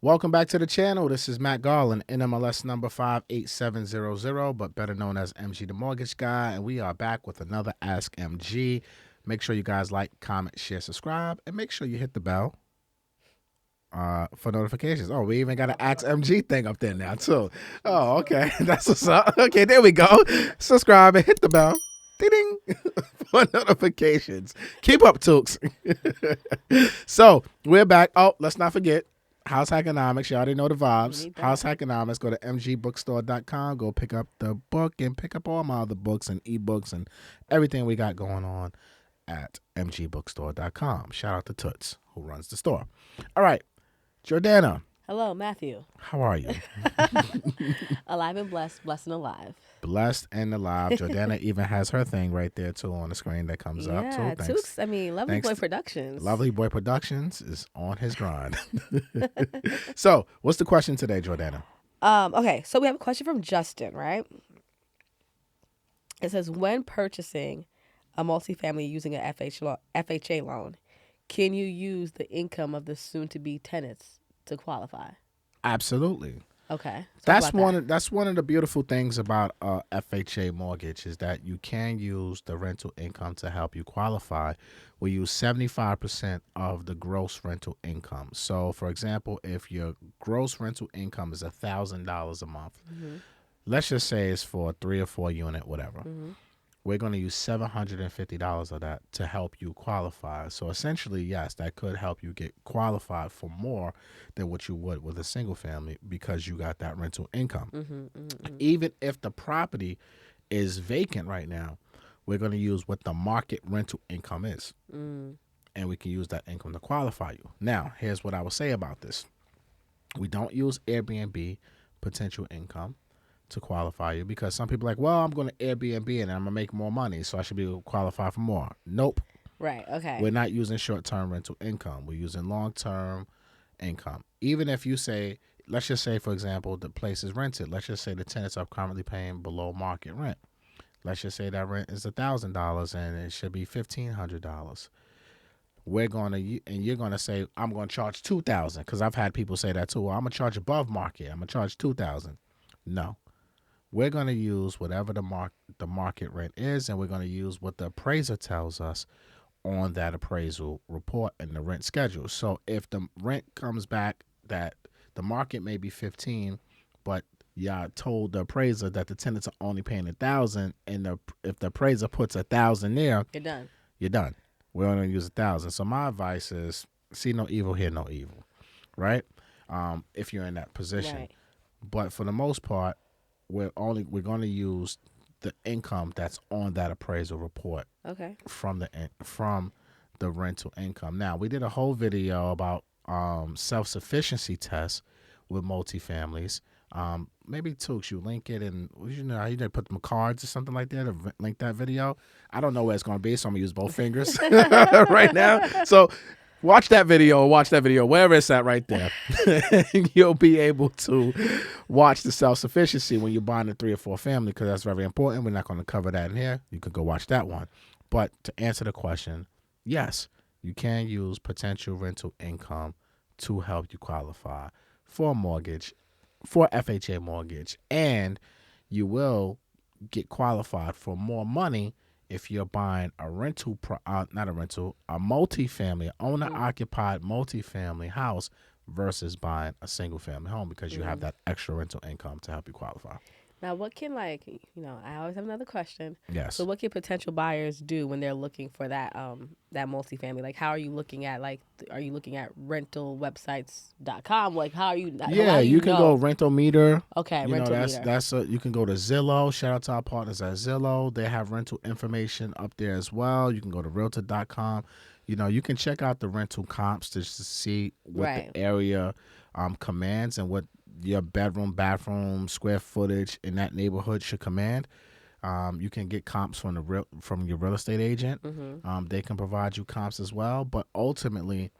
Welcome back to the channel. This is Matt Garland, NMLS number 58700, but better known as MG the Mortgage Guy, and we are back with another Ask MG. Make sure you guys like, comment, share, subscribe, and make sure you hit the bell for notifications. Oh, we even got an Ask MG thing up there now, too. Oh, okay. That's what's up. Okay, there we go. Subscribe and hit the bell. Ding for notifications. Keep up, Tooks. So, we're back. Oh, let's not forget. House Economics, you already know the vibes. House Economics, go to mgbookstore.com, go pick up the book and pick up all my other books and ebooks and everything we got going on at mgbookstore.com. Shout out to Toots, who runs the store. All right, Jordana. Hello, Matthew. How are you? Alive and blessed, blessed and alive. Blessed and alive. Jordana even has her thing right there, too, on the screen that comes up, too. Yeah, Tooks, Lovely Boy Productions. Lovely Boy Productions is on his grind. So, what's the question today, Jordana? Okay, so we have a question from Justin, right? It says, when purchasing a multifamily using an FHA loan, can you use the income of the soon-to-be tenants to qualify? Absolutely. Okay. That's one of the beautiful things about FHA mortgage is that you can use the rental income to help you qualify. We use 75% of the gross rental income. So, for example, if your gross rental income is $1,000 a month, let's just say it's for a 3 or 4 unit, whatever. We're going to use $750 of that to help you qualify. So essentially, yes, that could help you get qualified for more than what you would with a single family because you got that rental income. Even if the property is vacant right now, we're going to use what the market rental income is. And we can use that income to qualify you. Now, here's what I will say about this. We don't use Airbnb potential income to qualify you because some people are like, well, I'm going to Airbnb and I'm going to make more money, so I should be able to qualify for more. Nope. Right, okay. We're not using short-term rental income. We're using long-term income. Even if you say, let's just say, for example, the place is rented. Let's just say the tenants are currently paying below market rent. Let's just say that rent is $1,000 and it should be $1,500. We're going to, and you're going to say, I'm going to charge $2,000 because I've had people say that too. Well, I'm going to charge above market. I'm going to charge $2,000. No. We're going to use whatever the market rent is, and we're going to use what the appraiser tells us on that appraisal report and the rent schedule. So if the rent comes back that the market may be 15, but y'all told the appraiser that the tenants are only paying $1,000, and if the appraiser puts $1,000 there, you're done. You're done. We're only going to use $1,000. So my advice is, see no evil, hear no evil, right? If you're in that position, right. But for the most part, we're going to use the income that's on that appraisal report. Okay. From the rental income. Now, we did a whole video about self-sufficiency tests with multifamilies. Maybe Tooks, you link it and you put them cards or something like that to link that video. I don't know where it's going to be, so I'm going to use both fingers right now. So watch that video, wherever it's at right there. You'll be able to watch the self-sufficiency when you're buying a 3 or 4 family because that's very important. We're not going to cover that in here. You could go watch that one. But to answer the question, yes, you can use potential rental income to help you qualify for a mortgage, for FHA mortgage, and you will get qualified for more money if you're buying a multifamily, owner-occupied multifamily house versus buying a single-family home because you have that extra rental income to help you qualify. Now, what can, I always have another question. Yes. So what can potential buyers do when they're looking for that that multifamily? Like, how are you looking at, are you looking at rentalwebsites.com? Like, how are you? Yeah, you can go Rental Meter. Okay, Rental Meter. You can go to Zillow. Shout out to our partners at Zillow. They have rental information up there as well. You can go to realtor.com. You can check out the rental comps to see what the area commands and what your bedroom, bathroom, square footage in that neighborhood should command. You can get comps from your real estate agent. They can provide you comps as well. But ultimately,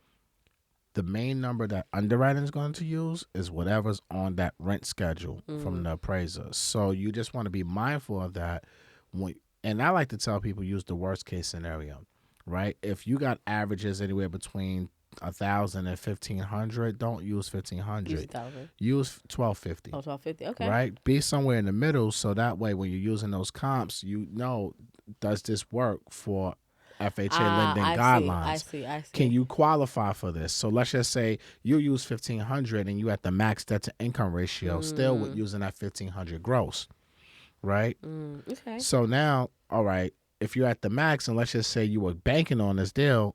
the main number that underwriting is going to use is whatever's on that rent schedule from the appraiser. So you just want to be mindful of that. And I like to tell people use the worst case scenario, right? If you got averages anywhere between 1,000 and 1,500, don't use Use 1,500. 1,000. Use 1,250. Oh, 1250. Okay. Right? Be somewhere in the middle, so that way when you're using those comps, you know, does this work for FHA Ah, lending I see. I guidelines? see. I Can see. you qualify for this? So let's just say you use 1,500 and you at the max debt to income ratio, still with using that 1,500 gross, right? Okay. So now, all right, if you're at the max and let's just say you were banking on this deal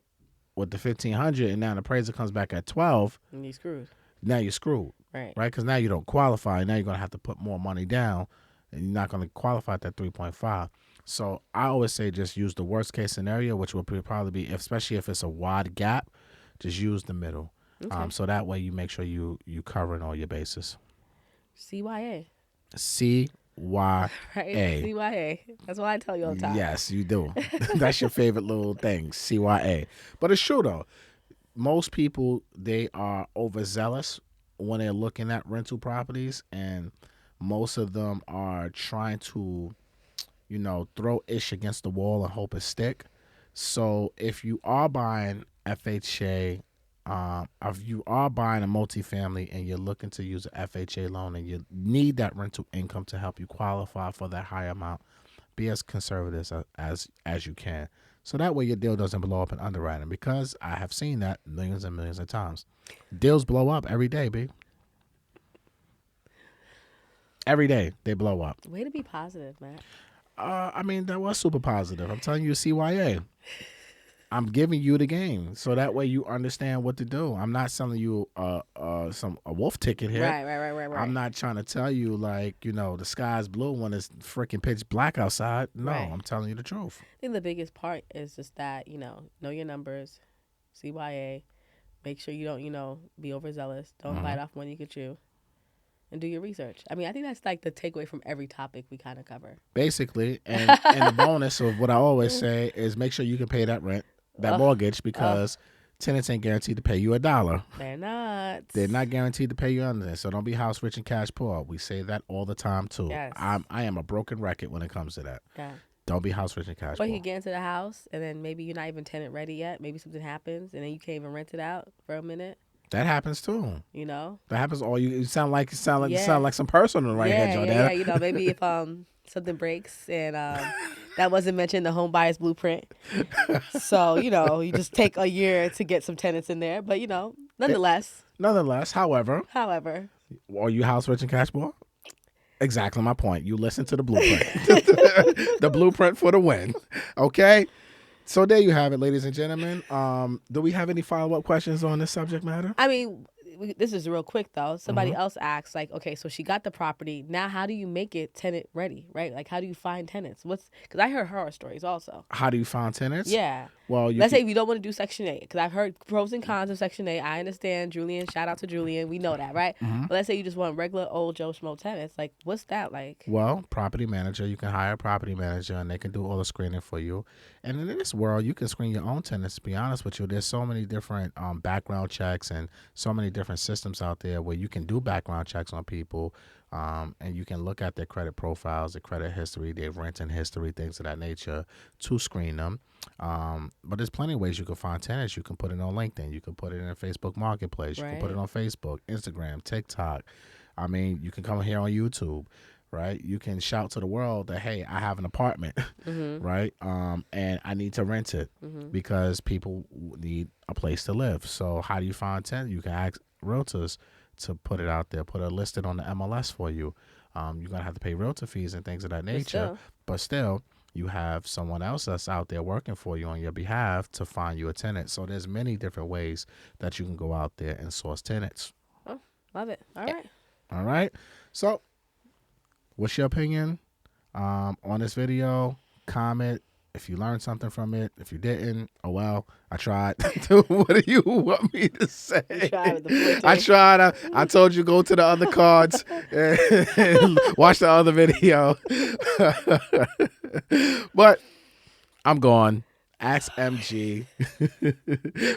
with the 1,500 and now the appraiser comes back at 12, And you screwed. now you're screwed, Right. right? Because now you don't qualify. Now you're going to have to put more money down and you're not going to qualify at that 3.5. So I always say just use the worst case scenario, which would probably be, especially if it's a wide gap, just use the middle. Okay. So that way you make sure you covering all your bases. CYA. CYA. Right. CYA. That's what I tell you all the time. Yes, you do. That's your favorite little thing, CYA. But it's true though. Most people, they are overzealous when they're looking at rental properties, and most of them are trying to, throw ish against the wall and hope it stick. So if you are buying FHA, if you are buying a multifamily and you're looking to use an FHA loan and you need that rental income to help you qualify for that high amount, be as conservative as you can. So that way your deal doesn't blow up in underwriting, because I have seen that millions and millions of times. Deals blow up every day, B. Every day they blow up. Way to be positive, Matt. I mean, that was super positive. I'm telling you, CYA. I'm giving you the game, so that way you understand what to do. I'm not selling you a wolf ticket here. Right. I'm not trying to tell you like, the sky's blue when it's freaking pitch black outside. No, Right. I'm telling you the truth. I think the biggest part is just that, know your numbers, CYA, make sure you don't, be overzealous. Don't bite off more than you can chew. And do your research. I mean, I think that's like the takeaway from every topic we kind of cover. Basically, and the bonus of what I always say is make sure you can pay that rent, that mortgage, because tenants ain't guaranteed to pay you $1. They're not. They're not guaranteed to pay you anything. So don't be house rich and cash poor. We say that all the time too. Yes. I am a broken record when it comes to that. Yeah. Don't be house rich and cash But poor. you get into the house and then maybe you're not even tenant ready yet. Maybe something happens and then you can't even rent it out for a minute. That happens too. That happens. All you sound like some personal right here, Jordan. Yeah. Maybe if something breaks and that wasn't mentioned in the home buyer's blueprint. So you just take a year to get some tenants in there. But nonetheless. However, are you house rich and cash poor? Exactly my point. You listen to the blueprint. The blueprint for the win. Okay? So there you have it, ladies and gentlemen. Do we have any follow-up questions on this subject matter? I mean, this is real quick, though. Somebody else asked, like, okay, so she got the property. Now how do you make it tenant ready, right? Like, how do you find tenants? Because I heard horror stories also. How do you find tenants? Yeah. Well, let's say if you don't want to do Section 8, because I've heard pros and cons of Section 8. I understand, Julian. Shout out to Julian. We know that, right? But let's say you just want regular old Joe Schmo tenants. Like, what's that like? Well, property manager. You can hire a property manager, and they can do all the screening for you. And in this world, you can screen your own tenants. To be honest with you, there's so many different background checks and so many different systems out there where you can do background checks on people. And you can look at their credit profiles, their credit history, their renting history, things of that nature to screen them. But there's plenty of ways you can find tenants. You can put it on LinkedIn. You can put it in a Facebook Marketplace. You can put it on Facebook, Instagram, TikTok. I mean, you can come here on YouTube, right? You can shout to the world that, hey, I have an apartment, right? And I need to rent it because people need a place to live. So how do you find tenants? You can ask realtors to put it out there, put it listed on the MLS for you. You're going to have to pay realtor fees and things of that nature. But still, you have someone else that's out there working for you on your behalf to find you a tenant. So there's many different ways that you can go out there and source tenants. Oh, love it. All right. All right. So what's your opinion on this video? Comment if you learned something from it. If you didn't, oh well, I tried. What do you want me to say? I tried. I told you go to the other cards and watch the other video. But I'm gone. Ask MG.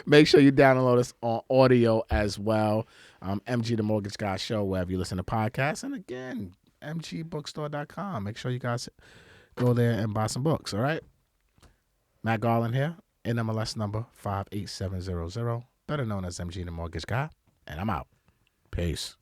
Make sure you download us on audio as well. MG the Mortgage Guy Show, wherever you listen to podcasts. And again, mgbookstore.com. Make sure you guys go there and buy some books, all right? Matt Garland here, NMLS number 58700. better known as MG the Mortgage Guy, and I'm out. Peace.